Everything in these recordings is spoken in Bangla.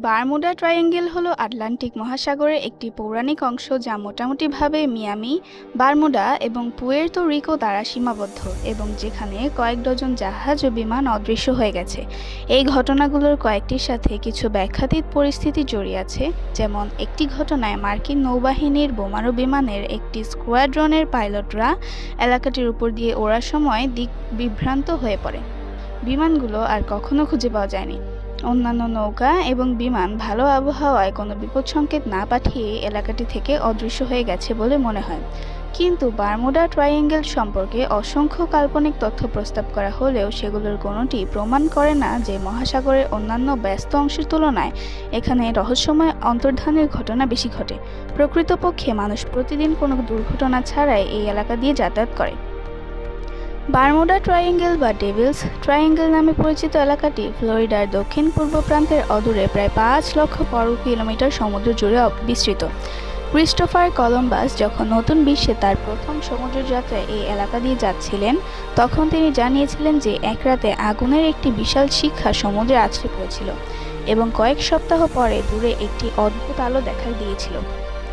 বারমুডা ট্রায়াঙ্গেল হলো আটলান্টিক মহাসাগরের একটি পৌরাণিক অংশ যা মোটামুটিভাবে মিয়ামি, বারমুডা এবং পুয়ের্তো রিকো দ্বারা সীমাবদ্ধ এবং যেখানে কয়েক ডজন জাহাজ ও বিমান অদৃশ্য হয়ে গেছে। এই ঘটনাগুলোর কয়েকটির সাথে কিছু ব্যাখ্যাতীত পরিস্থিতি জড়িয়ে আছে, যেমন একটি ঘটনায় মার্কিন নৌবাহিনীর বোমারু বিমানের একটি স্কোয়াড্রনের পাইলটরা এলাকাটির উপর দিয়ে ওড়ার সময় দিক বিভ্রান্ত হয়ে পড়ে। বিমানগুলো আর কখনো খুঁজে পাওয়া যায়নি। অন্যান্য নৌকা এবং বিমান ভালো আবহাওয়ায় কোনো বিপদ সংকেত না পাঠিয়ে এলাকাটি থেকে অদৃশ্য হয়ে গেছে বলে মনে হয়। কিন্তু বারমুডা ট্রায়াঙ্গেল সম্পর্কে অসংখ্য কাল্পনিক তথ্য প্রস্তাব করা হলেও সেগুলোর কোনোটি প্রমাণ করে না যে মহাসাগরের অন্যান্য ব্যস্ত অংশের তুলনায় এখানে রহস্যময় অন্তর্ধানের ঘটনা বেশি ঘটে। প্রকৃতপক্ষে মানুষ প্রতিদিন কোনো দুর্ঘটনা ছাড়াই এই এলাকা দিয়ে যাতায়াত করে। বারমুডা ট্রায়াঙ্গেল বা ডেভিলস ট্রায়াঙ্গেল নামে পরিচিত এলাকাটি ফ্লোরিডার দক্ষিণ পূর্ব প্রান্তের অদূরে প্রায় 5,00,000 বর্গ কিলোমিটার সমুদ্র জুড়ে বিস্তৃত। ক্রিস্টোফার কলম্বাস যখন নতুন বিশ্বে তার প্রথম সমুদ্রযাত্রায় এই এলাকা দিয়ে যাচ্ছিলেন, তখন তিনি জানিয়েছিলেন যে এক রাতে আগুনের একটি বিশাল শিখা সমুদ্রে আছড়ে পড়েছিল এবং কয়েক সপ্তাহ পরে দূরে একটি অদ্ভুত আলো দেখা দিয়েছিল।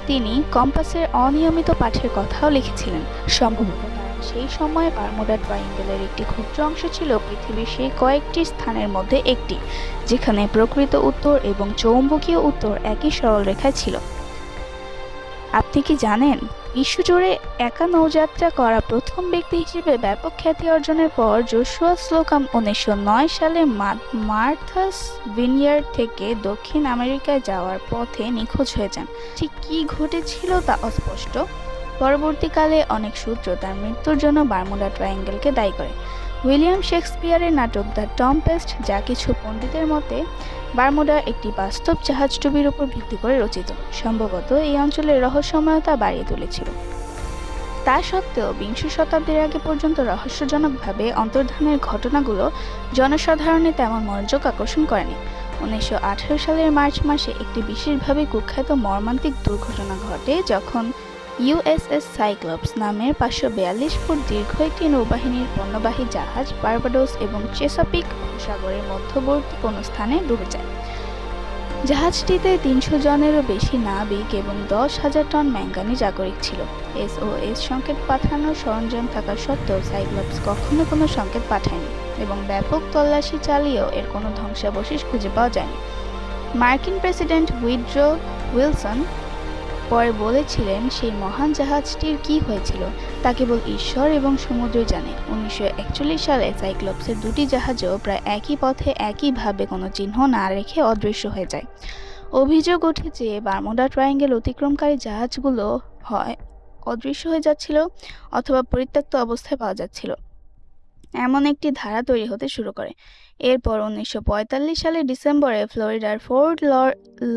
তিনি কম্পাসের অনিয়মিত পাঠের কথাও লিখেছিলেন। সম্ভবত সেই সময়ে বারমুডা ট্রায়াঙ্গেলের একটি ক্ষুদ্র অংশ ছিল পৃথিবীর সেই কয়েকটি স্থানের মধ্যে একটি, যেখানে প্রকৃত উত্তর এবং চৌম্বকীয় উত্তর একই সরলরেখায় ছিল। আপনি কি জানেন, বিশ্বজুড়ে একা নৌযাত্রা করা প্রথম ব্যক্তি হিসেবে ব্যাপক খ্যাতি অর্জনের পর জোশুয়া স্লোকাম 1909 সালে মার্থাস ভিনয়ার্ড থেকে দক্ষিণ আমেরিকায় যাওয়ার পথে নিখোঁজ হয়ে যান। ঠিক কী ঘটেছিল তা অস্পষ্ট। পরবর্তীকালে অনেক সূত্র তার মৃত্যুর জন্য বারমুডা ট্রায়াঙ্গেলকে দায়ী করে। উইলিয়াম শেক্সপিয়ারের নাটক দ্য টম্পেস্ট, যা কিছু পণ্ডিতের মতে বারমুডা একটি বাস্তব জাহাজডুবির উপর ভিত্তি করে রচিত, সম্ভবত এই অঞ্চলের রহস্যময়তা বাড়িয়ে তুলেছিল। তা সত্ত্বেও 20 শতাব্দীর আগে পর্যন্ত রহস্যজনকভাবে অন্তর্ধানের ঘটনাগুলো জনসাধারণের তেমন মনোযোগ আকর্ষণ করেনি। 1918 সালের মার্চ মাসে একটি বিশেষভাবে কুখ্যাত মর্মান্তিক দুর্ঘটনা ঘটে যখন ইউএসএস সাইক্লপস নামের 542 ফুট দীর্ঘ একটি নৌবাহিনীর পণ্যবাহী জাহাজ বার্বাডোস এবং চেসাপিক উপসাগরের মধ্যবর্তী কোনো স্থানে ডুবে যায়। জাহাজটিতে 300 জনেরও বেশি নাবিক এবং 10,000 টন ম্যাঙ্গানিজ আকরিক ছিল। এসওএস সংকেত পাঠানোর সরঞ্জাম থাকা সত্ত্বেও সাইক্লপস কখনো কোনো সংকেত পাঠায়নি এবং ব্যাপক তল্লাশি চালিয়েও এর কোনো ধ্বংসাবশেষ খুঁজে পাওয়া যায়নি। মার্কিন প্রেসিডেন্ট উইড্রো উইলসন পরে বলেছিলেন, সেই মহান জাহাজটির কি হয়েছিল তা কেবল ঈশ্বর এবং সমুদ্রই জানে। 1941 সালে সাইক্লপসের দুটি জাহাজও প্রায় একই পথে একইভাবে কোনো চিহ্ন না রেখে অদৃশ্য হয়ে যায়। অভিযোগ ওঠে যে বারমুডা ট্রায়াঙ্গেল অতিক্রমকারী জাহাজগুলো হয় অদৃশ্য হয়ে যাচ্ছিল অথবা পরিত্যক্ত অবস্থায় পাওয়া যাচ্ছিল, এমন একটি ধারা তৈরি হতে শুরু করে। এরপর 1945 সালের ডিসেম্বরে ফ্লোরিডার ফোর্ট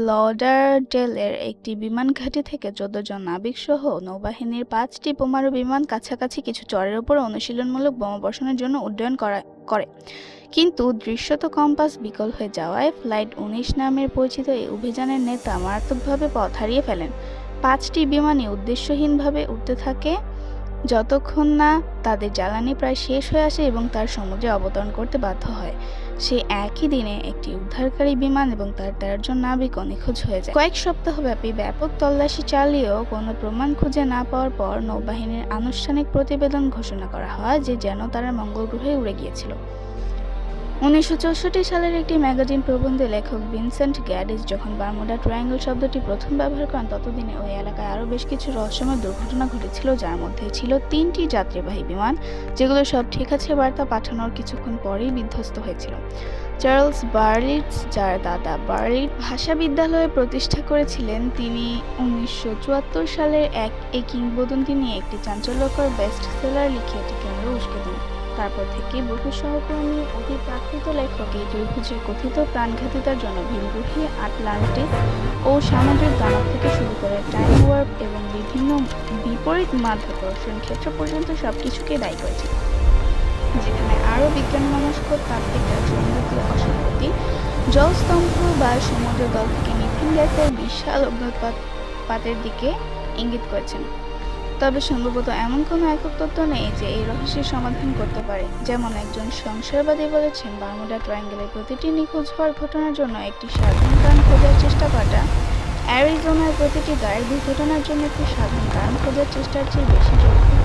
লডারডেলের একটি বিমান ঘাঁটি থেকে 14 জন নাবিক সহ নৌবাহিনীর 5টি বোমারু বিমান কাছাকাছি কিছু চরের উপর অনুশীলনমূলক বোমা বর্ষণের জন্য উড্ডয়ন করে। কিন্তু দৃশ্যত কম্পাস বিকল হয়ে যাওয়ায় ফ্লাইট 19 নামের পরিচিত এই অভিযানের নেতা মারাত্মকভাবে পথ হারিয়ে ফেলেন। 5টি বিমানই উদ্দেশ্যহীনভাবে উঠতে থাকে যতক্ষণ না তাদের জ্বালানি প্রায় শেষ হয়ে আসে এবং তার সমুদ্রে অবতরণ করতে বাধ্য হয়। সেই একই দিনে একটি উদ্ধারকারী বিমান এবং তার 13 জন নাবিক নিখোঁজ হয়ে যায়। কয়েক সপ্তাহব্যাপী ব্যাপক তল্লাশি চালিয়েও কোনো প্রমাণ খুঁজে না পাওয়ার পর নৌবাহিনীর আনুষ্ঠানিক প্রতিবেদন ঘোষণা করা হয় যে যেন তারা মঙ্গল গ্রহে উড়ে গিয়েছিল। 1964 সালের একটি ম্যাগাজিন প্রবন্ধে লেখক ভিনসেন্ট গ্যাডিস যখন বারমুডা ট্রায়াঙ্গেল শব্দটি প্রথম ব্যবহার করেন, ততদিনে ওই এলাকায় আরও বেশ কিছু রহস্যময় দুর্ঘটনা ঘটেছিল, যার মধ্যে ছিল 3টি যাত্রীবাহী বিমান, যেগুলো সব ঠিক আছে বার্তা পাঠানোর কিছুক্ষণ পরেই বিধ্বস্ত হয়েছিল। চার্লস বার্লিটজ, যার দাদা বার্লিট ভাষা বিদ্যালয় প্রতিষ্ঠা করেছিলেন, তিনি 1974 সালের এই কিংবদন্তি নিয়ে একটি চাঞ্চল্যকর বেস্ট সেলার লিখে এটিকে আরও উস্কে দেন। তারপর থেকে বহু সহকর্মী অতি প্রাকৃত লেখক এই ত্রিভুজের কথিত প্রাণঘাতিতার জন্য ভিনগ্রহী আটলান্টিস ও সামুদ্রিক দানব থেকে শুরু করে টাইম ওয়ার্প এবং বিভিন্ন বিপরীত মাধ্যাকর্ষণ ক্ষেত্র পর্যন্ত সবকিছুকে দায়ী করেছে, যেখানে আরও বিজ্ঞানমনস্ক তাত্ত্বিকরা চৌম্বকীয় অসঙ্গতি, জলস্তম্ভ বা সমুদ্রতল থেকে মিথেন গ্যাসের বিশাল অগ্নুৎপাতের দিকে ইঙ্গিত করেছেন। তবে সম্ভবত এমন কোনো একক তত্ত্ব নেই যে এই রহস্যের সমাধান করতে পারে। যেমন একজন সংশয়বাদী বলেছেন, বারমুডা ট্রায়াঙ্গেলের প্রতিটি নিখোঁজ হওয়ার ঘটনার জন্য একটি সাধারণ কারণ খোঁজার চেষ্টা করাটা অ্যারিজোনার প্রতিটি গায়ের দুর্ঘটনার জন্য একটি সাধারণ কারণ খোঁজার চেষ্টার চেয়ে বেশি জরুরি।